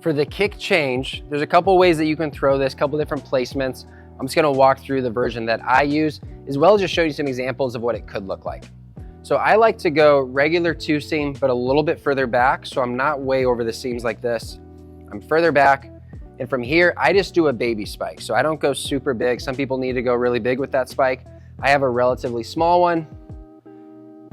For the kick change, there's a couple ways that you can throw this, couple different placements. I'm just gonna walk through the version that I use, as well as just show you some examples of what it could look like. So I like to go regular two seam, but a little bit further back, so I'm not way over the seams like this. I'm further back, and from here, I just do a baby spike. So I don't go super big. Some people need to go really big with that spike. I have a relatively small one,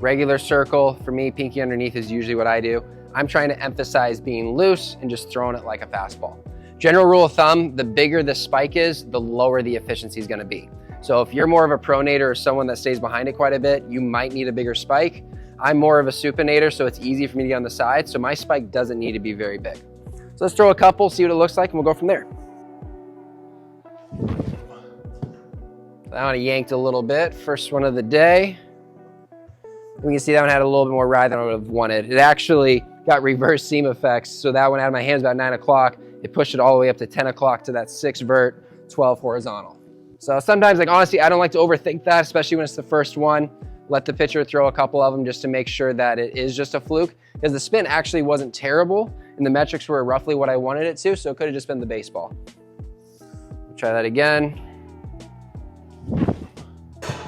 regular circle. For me, pinky underneath is usually what I do. I'm trying to emphasize being loose and just throwing it like a fastball. General rule of thumb, the bigger the spike is, the lower the efficiency is gonna be. So if you're more of a pronator or someone that stays behind it quite a bit, you might need a bigger spike. I'm more of a supinator, so it's easy for me to get on the side, so my spike doesn't need to be very big. So let's throw a couple, see what it looks like, and we'll go from there. That one yanked a little bit, first one of the day. We can see that one had a little bit more ride than I would have wanted. It actually got reverse seam effects, so that one out of my hands about 9 o'clock, it pushed it all the way up to 10 o'clock to that 6 vert, 12 horizontal. So sometimes, like honestly, I don't like to overthink that, especially when it's the first one. Let the pitcher throw a couple of them just to make sure that it is just a fluke, because the spin actually wasn't terrible and the metrics were roughly what I wanted it to, so it could have just been the baseball. Try that again.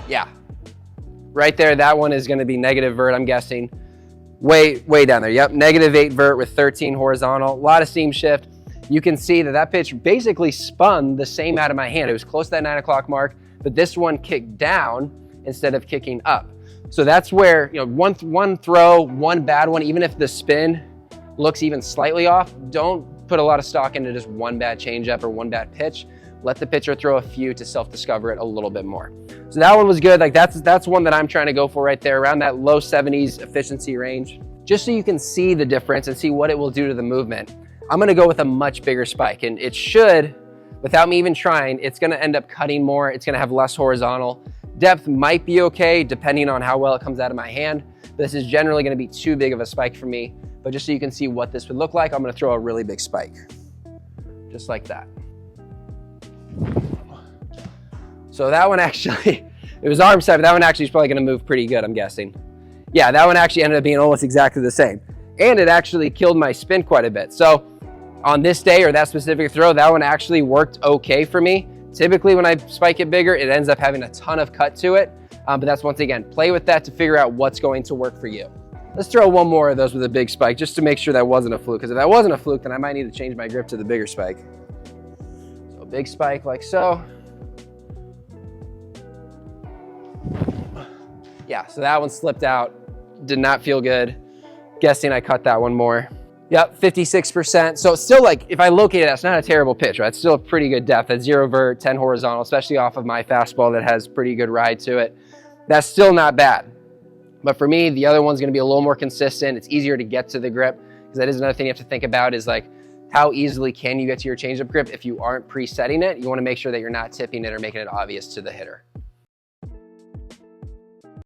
Yeah, right there, that one is gonna be negative vert, I'm guessing. Way down there, yep, -8 vert with 13 horizontal, a lot of seam shift. You can see that that pitch basically spun the same out of my hand. It was close to that 9 o'clock mark, but this one kicked down instead of kicking up. So that's where, you know, one throw, one bad one, even if the spin looks even slightly off, don't put a lot of stock into just one bad changeup or one bad pitch. Let the pitcher throw a few to self-discover it a little bit more. So that one was good. Like that's one that I'm trying to go for right there, around that low 70s efficiency range. Just so you can see the difference and see what it will do to the movement, I'm gonna go with a much bigger spike, and it should, without me even trying, it's gonna end up cutting more, it's gonna have less horizontal. Depth might be okay, depending on how well it comes out of my hand. This is generally gonna be too big of a spike for me, but just so you can see what this would look like, I'm gonna throw a really big spike, just like that. So that one actually, it was arm side, but that one actually is probably gonna move pretty good, I'm guessing. Yeah, that one actually ended up being almost exactly the same. And it actually killed my spin quite a bit. So on this day or that specific throw, that one actually worked okay for me. Typically when I spike it bigger, it ends up having a ton of cut to it. But that's, once again, play with that to figure out what's going to work for you. Let's throw one more of those with a big spike just to make sure that wasn't a fluke. Because if that wasn't a fluke, then I might need to change my grip to the bigger spike. So big spike like so. Yeah, so that one slipped out. Did not feel good. Guessing I cut that one more. Yep, 56%. So it's still, like, if I locate it, that's not a terrible pitch, right? It's still a pretty good depth. That's 0 vert, 10 horizontal, especially off of my fastball that has pretty good ride to it. That's still not bad. But for me, the other one's gonna be a little more consistent. It's easier to get to the grip, because that is another thing you have to think about, is like, how easily can you get to your changeup grip if you aren't presetting it? You wanna make sure that you're not tipping it or making it obvious to the hitter.